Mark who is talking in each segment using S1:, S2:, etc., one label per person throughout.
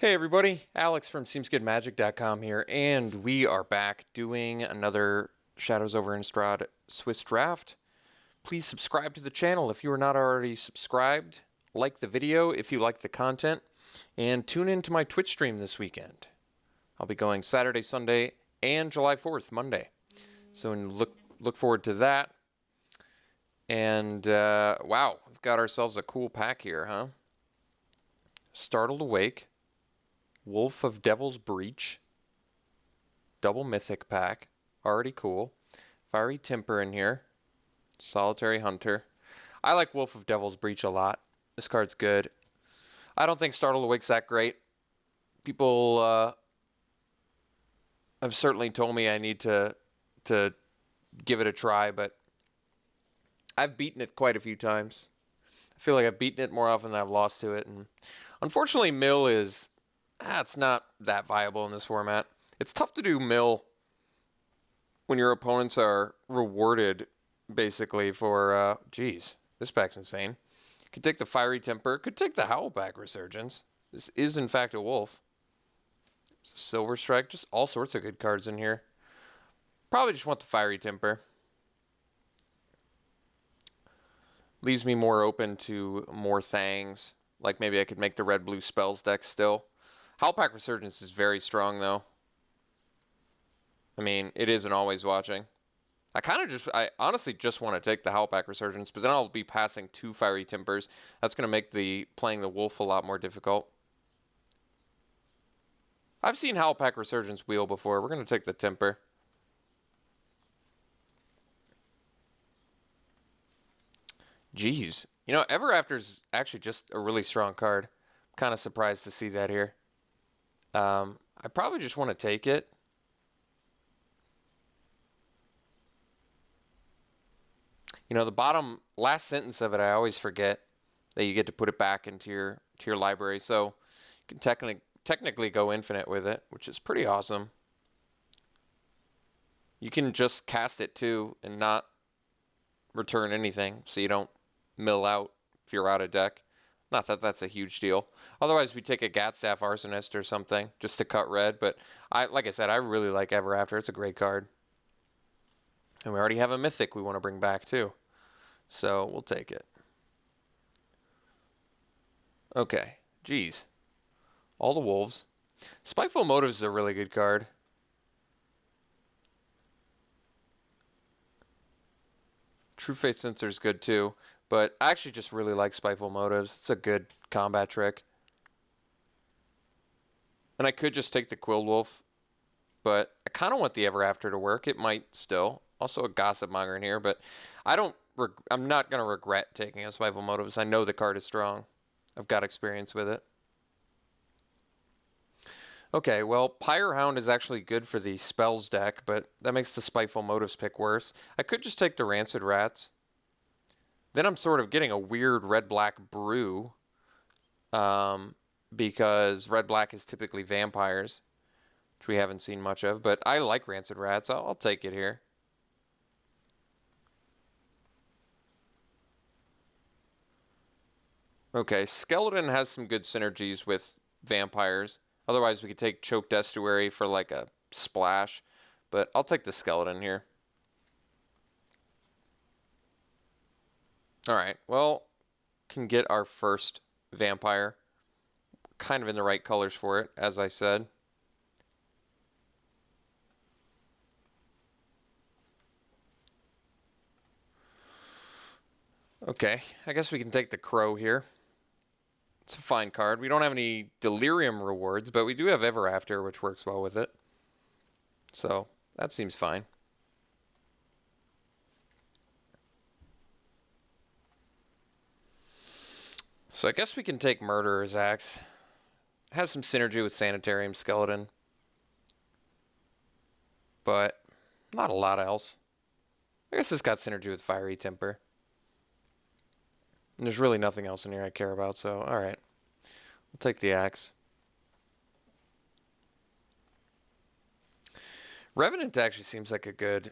S1: Hey everybody, Alex from SeemsGoodMagic.com here, and we are back doing another Shadows Over Innistrad Swiss draft. Please subscribe to the channel if you are not already subscribed, like the video if you like the content, and tune in to my Twitch stream this weekend. I'll be going Saturday, Sunday, and July 4th, Monday. So look forward to that. And wow, we've got ourselves a cool pack here, huh? Startled Awake, Wolf of Devil's Breach, double mythic pack, already cool. Fiery Temper in here, Solitary Hunter. I like Wolf of Devil's Breach a lot. This card's good. I don't think Startled Awake's that great. People have certainly told me I need to give it a try, but I've beaten it quite a few times. I feel like I've beaten it more often than I've lost to it, and unfortunately mill is it's not that viable in this format. It's tough to do mill when your opponents are rewarded, basically, for, geez, this pack's insane. Could take the Fiery Temper, could take the Howlback Resurgence. This is, in fact, a wolf. Silver Strike, just all sorts of good cards in here. Probably just want the Fiery Temper. Leaves me more open to more Thangs. Like maybe I could make the red-blue spells deck still. Howlback Resurgence is very strong, though. I mean, it isn't always watching. I honestly just want to take the Howlback Resurgence, but then I'll be passing 2 Fiery Tempers. That's going to make playing the Wolf a lot more difficult. I've seen Howlback Resurgence wheel before. We're going to take the Temper. Jeez. You know, Ever After's actually just a really strong card. I'm kind of surprised to see that here. I probably just want to take it. You know, the bottom last sentence of it, I always forget that you get to put it back into your library. So you can technically go infinite with it, which is pretty awesome. You can just cast it too and not return anything, so you don't mill out if you're out of deck. Not that that's a huge deal. Otherwise, we take a Gatstaff Arsonist or something just to cut red. But like I said, I really like Ever After. It's a great card. And we already have a Mythic we want to bring back too. So we'll take it. Okay. Geez. All the Wolves. Spiteful Motives is a really good card. True Faith Sensor is good too. But I actually just really like Spiteful Motives. It's a good combat trick. And I could just take the Quilled Wolf, but I kind of want the Ever After to work. It might still. Also a Gossip Monger in here, but I'm not going to regret taking a Spiteful Motives. I know the card is strong. I've got experience with it. Okay, well, Pyre Hound is actually good for the spells deck, but that makes the Spiteful Motives pick worse. I could just take the Rancid Rats. Then I'm sort of getting a weird red-black brew because red-black is typically vampires, which we haven't seen much of. But I like Rancid Rats. I'll take it here. Okay, Skeleton has some good synergies with vampires. Otherwise, we could take Choked Estuary for like a splash. But I'll take the Skeleton here. Alright, well, can get our first vampire. Kind of in the right colors for it, as I said. Okay, I guess we can take the Crow here. It's a fine card. We don't have any Delirium rewards, but we do have Ever After, which works well with it. So, that seems fine. So I guess we can take Murderer's Axe. Has some synergy with Sanitarium Skeleton. But not a lot else. I guess it's got synergy with Fiery Temper. And there's really nothing else in here I care about, so alright. We'll take the Axe. Revenant actually seems like a good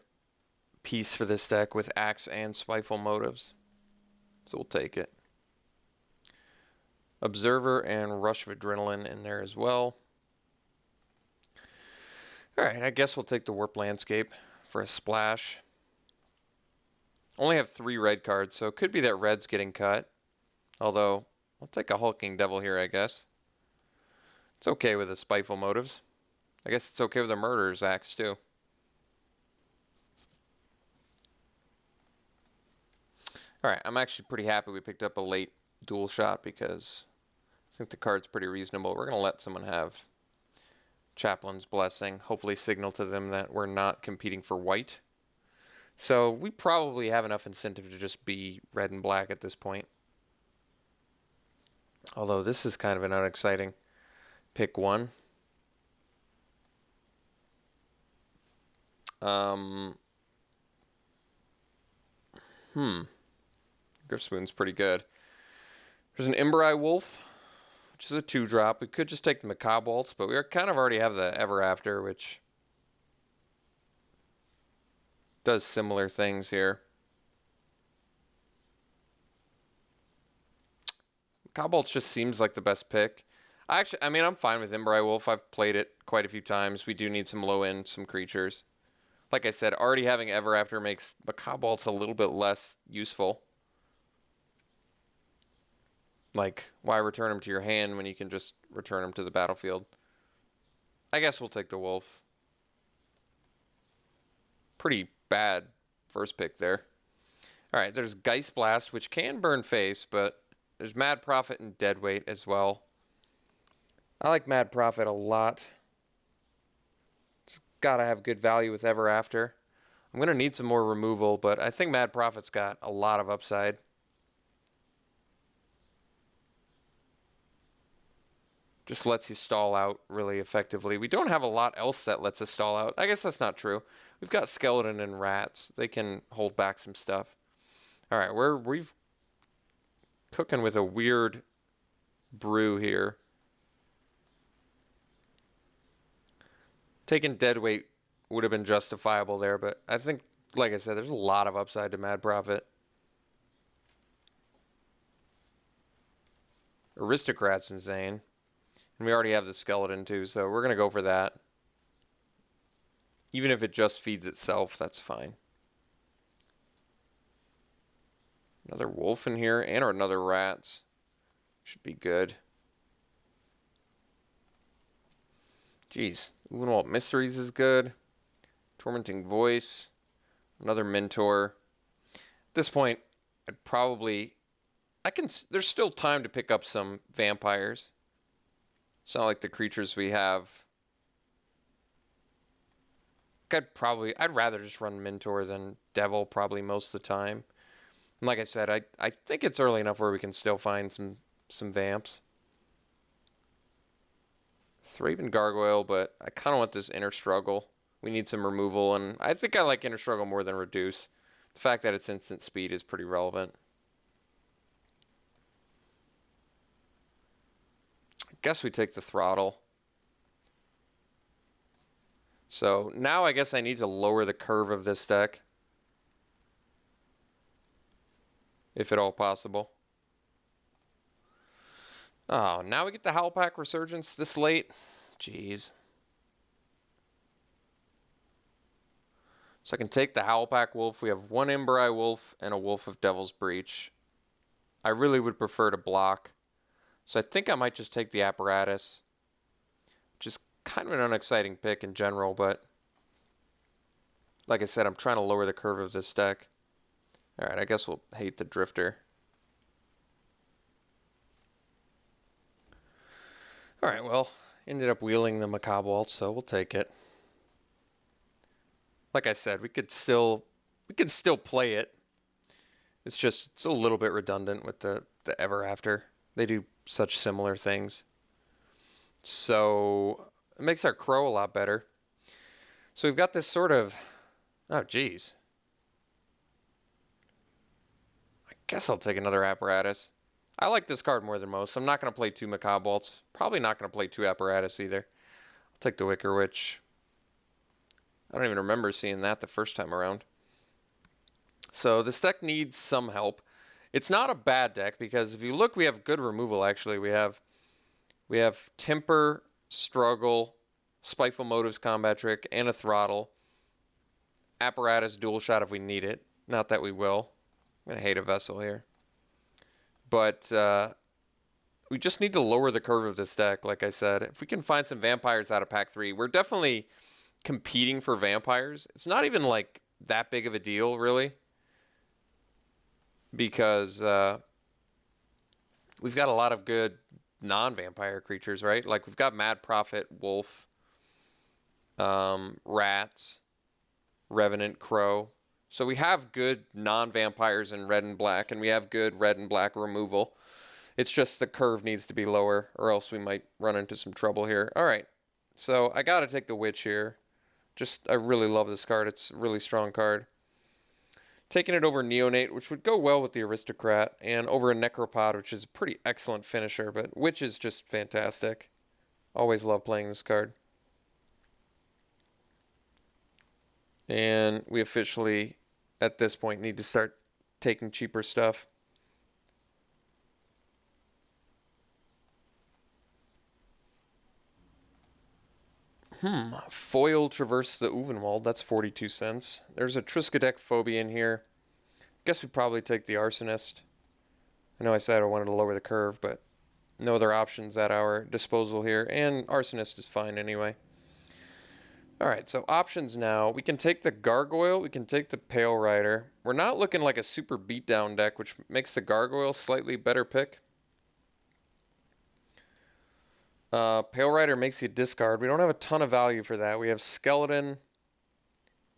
S1: piece for this deck with Axe and Spiteful Motives. So we'll take it. Observer and Rush of Adrenaline in there as well. Alright, I guess we'll take the Warp Landscape for a splash. Only have 3 red cards, so it could be that red's getting cut. Although, I'll take a Hulking Devil here, I guess. It's okay with the Spiteful Motives. I guess it's okay with the Murderer's Axe, too. Alright, I'm actually pretty happy we picked up a late dual shot because I think the card's pretty reasonable. We're going to let someone have Chaplain's Blessing. Hopefully signal to them that we're not competing for white. So we probably have enough incentive to just be red and black at this point. Although this is kind of an unexciting pick 1. Griffspoon's pretty good. There's an Embereye Wolf, which is a 2-drop. We could just take the Macabre Waltz, but we kind of already have the Ever After, which does similar things here. Macabre Waltz just seems like the best pick. I mean, I'm fine with Embereye Wolf. I've played it quite a few times. We do need some low-end, some creatures. Like I said, already having Ever After makes Macabre Waltz a little bit less useful. Like, why return them to your hand when you can just return them to the battlefield? I guess we'll take the Wolf. Pretty bad first pick there. Alright, there's Geist Blast, which can burn face, but there's Mad Prophet and Deadweight as well. I like Mad Prophet a lot. It's gotta have good value with Ever After. I'm gonna need some more removal, but I think Mad Prophet's got a lot of upside. Just lets you stall out really effectively. We don't have a lot else that lets us stall out. I guess that's not true. We've got Skeleton and Rats. They can hold back some stuff. All right, we've cooking with a weird brew here. Taking Deadweight would have been justifiable there, but I think, like I said, there's a lot of upside to Mad Prophet. Aristocrat's insane. And we already have the Skeleton too, so we're going to go for that. Even if it just feeds itself, that's fine. Another Wolf in here, and or another Rats. Should be good. Jeez. Uvenwald Mysteries is good. Tormenting Voice. Another Mentor. At this point, I'd probably... There's still time to pick up some Vampires. It's not like the creatures we have. I'd rather just run Mentor than Devil probably most of the time. And like I said, I think it's early enough where we can still find some Vamps. Thraben Gargoyle, but I kind of want this Inner Struggle. We need some removal, and I think I like Inner Struggle more than Reduce. The fact that it's instant speed is pretty relevant. Guess we take the Throttle. So now I guess I need to lower the curve of this deck. If at all possible. Oh, now we get the Howlpack Resurgence this late? Jeez. So I can take the Howlpack Wolf. We have one Embereye Wolf and a Wolf of Devil's Breach. I really would prefer to block. So I think I might just take the Apparatus. Which is kind of an unexciting pick in general, but like I said, I'm trying to lower the curve of this deck. Alright, I guess we'll hate the Drifter. Alright, well, ended up wheeling the Macabre Waltz, so we'll take it. Like I said, we could still play it. It's a little bit redundant with the Ever After. They do such similar things. So it makes our Crow a lot better. So we've got this sort of... Oh, geez. I guess I'll take another Apparatus. I like this card more than most. I'm not going to play 2 Macabre Waltz. Probably not going to play 2 Apparatus either. I'll take the Wicker Witch. I don't even remember seeing that the first time around. So this deck needs some help. It's not a bad deck because if you look, we have good removal actually. We have Temper, Struggle, Spiteful Motives Combat Trick, and a Throttle. Apparatus, Dual Shot if we need it. Not that we will. I'm going to hate a Vessel here. But we just need to lower the curve of this deck, like I said. If we can find some Vampires out of Pack 3, we're definitely competing for Vampires. It's not even like that big of a deal, really. Because we've got a lot of good non-vampire creatures, right? Like we've got Mad Prophet, Wolf, Rats, Revenant, Crow. So we have good non-vampires in red and black, and we have good red and black removal. It's just the curve needs to be lower, or else we might run into some trouble here. All right, so I got to take the Witch here. I really love this card. It's a really strong card. Taking it over Neonate, which would go well with the Aristocrat, and over a Necropod, which is a pretty excellent finisher, but Witch is just fantastic. Always love playing this card. And we officially, at this point, need to start taking cheaper stuff. Foil Traverse the Uvenwald. That's 42 cents. There's a Triskaidek Phobia in here. Guess we'd probably take the Arsonist. I know I said I wanted to lower the curve, but no other options at our disposal here. And Arsonist is fine anyway. Alright, so options now. We can take the Gargoyle. We can take the Pale Rider. We're not looking like a super beatdown deck, which makes the Gargoyle slightly better pick. Pale Rider makes you discard. We don't have a ton of value for that. We have Skeleton.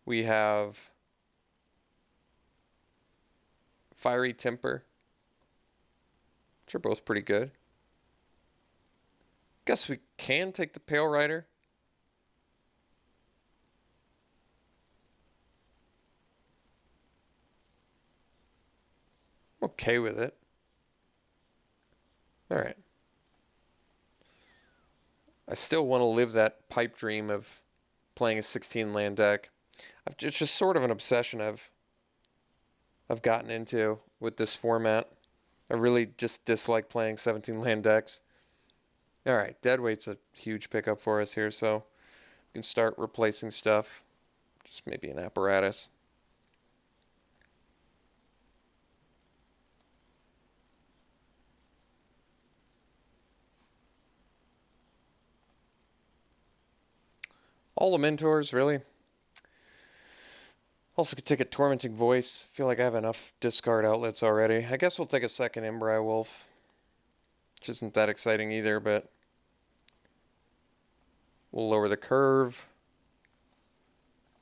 S1: We have Fiery Temper, which are both pretty good. Guess we can take the Pale Rider. I'm okay with it. All right. I still want to live that pipe dream of playing a 16-land deck. It's just sort of an obsession I've gotten into with this format. I really just dislike playing 17-land decks. All right, Deadweight's a huge pickup for us here, so we can start replacing stuff. Just maybe an Apparatus. All the Mentors, really. Also could take a Tormenting Voice. Feel like I have enough discard outlets already. I guess we'll take a second Embry Wolf. Which isn't that exciting either, but we'll lower the curve.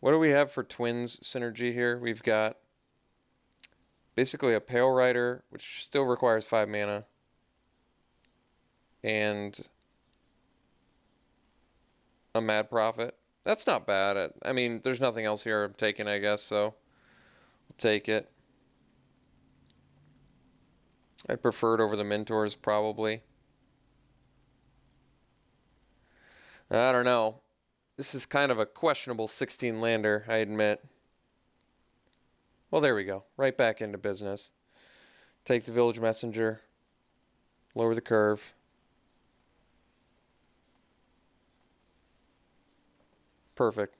S1: What do we have for Twins synergy here? We've got basically a Pale Rider, which still requires 5 mana. And a Mad Prophet. That's not bad. I mean, there's nothing else here I'm taking, I guess, so we'll take it. I prefer it over the Mentors, probably. I don't know. This is kind of a questionable 16-lander, I admit. Well, there we go. Right back into business. Take the Village Messenger. Lower the curve. Perfect.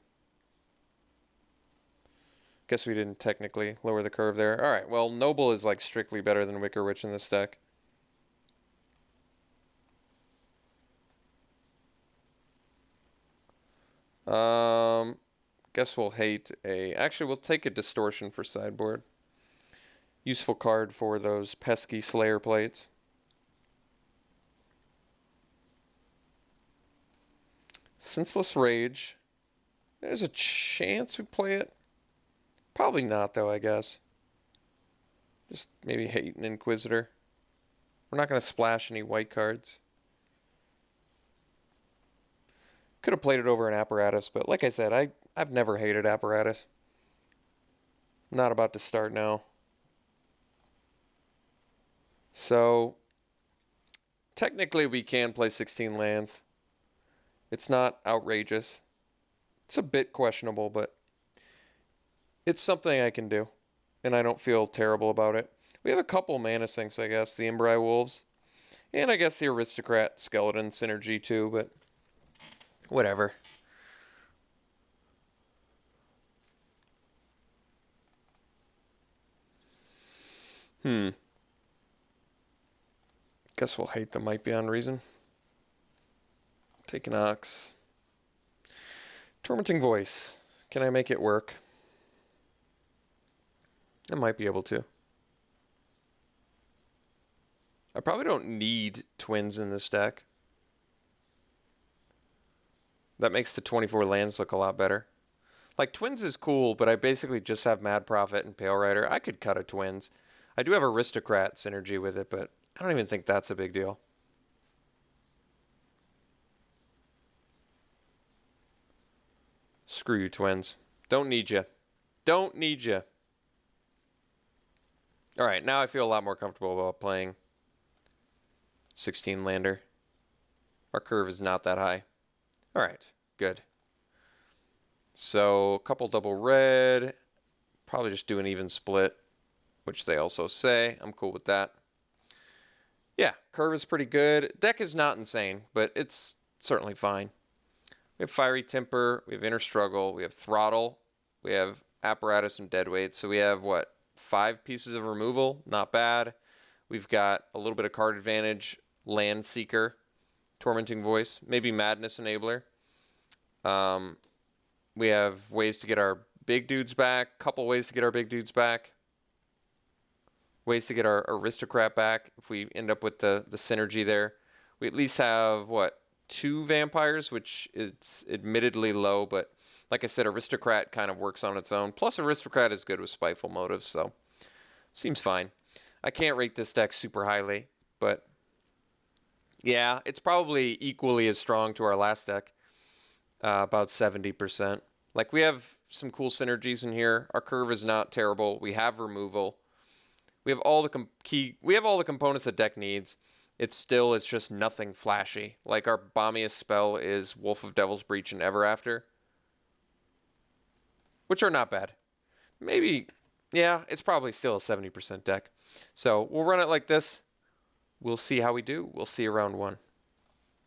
S1: Guess we didn't technically lower the curve there. Alright, well, Noble is like strictly better than Wicker Witch in this deck. Guess we'll hate a... Actually, we'll take a Distortion for sideboard. Useful card for those pesky Slayer plates. Senseless Rage. There's a chance we play it. Probably not, though, I guess. Just maybe hate an Inquisitor. We're not going to splash any white cards. Could have played it over an Apparatus, but like I said, I've never hated Apparatus. Not about to start now. So, technically we can play 16 lands. It's not outrageous. It's a bit questionable, but it's something I can do, and I don't feel terrible about it. We have a couple mana sinks, I guess. The Embry Wolves. And I guess the Aristocrat Skeleton synergy too, but whatever. Guess we'll hate the Might Beyond Reason. Take an Ox. Tormenting Voice. Can I make it work? I might be able to. I probably don't need twins in this deck. That makes the 24 lands look a lot better. Like, twins is cool, but I basically just have Mad Prophet and Pale Rider. I could cut a twins. I do have Aristocrat synergy with it, but I don't even think that's a big deal. Screw you, twins. Don't need you. Don't need you. All right, now I feel a lot more comfortable about playing 16 lander. Our curve is not that high. All right, good. So a couple double red. Probably just do an even split, which they also say. I'm cool with that. Yeah, curve is pretty good. Deck is not insane, but it's certainly fine. We have Fiery Temper, we have Inner Struggle, we have Throttle, we have Apparatus and Deadweight. So we have, what, 5 pieces of removal? Not bad. We've got a little bit of card advantage, Land Seeker, Tormenting Voice, maybe Madness Enabler. We have ways to get our big dudes back, couple ways to get our big dudes back. Ways to get our Aristocrat back if we end up with the synergy there. We at least have, what, 2 vampires, which is admittedly low, but like I said, Aristocrat kind of works on its own. Plus, Aristocrat is good with Spiteful Motives, so seems fine. I can't rate this deck super highly, but yeah, it's probably equally as strong to our last deck, about 70%. Like, we have some cool synergies in here. Our curve is not terrible. We have removal. We have all the all the components the deck needs. It's just nothing flashy. Like, our bombiest spell is Wolf of Devil's Breach and Ever After, which are not bad. Maybe, yeah, it's probably still a 70% deck. So we'll run it like this. We'll see how we do. We'll see you round 1.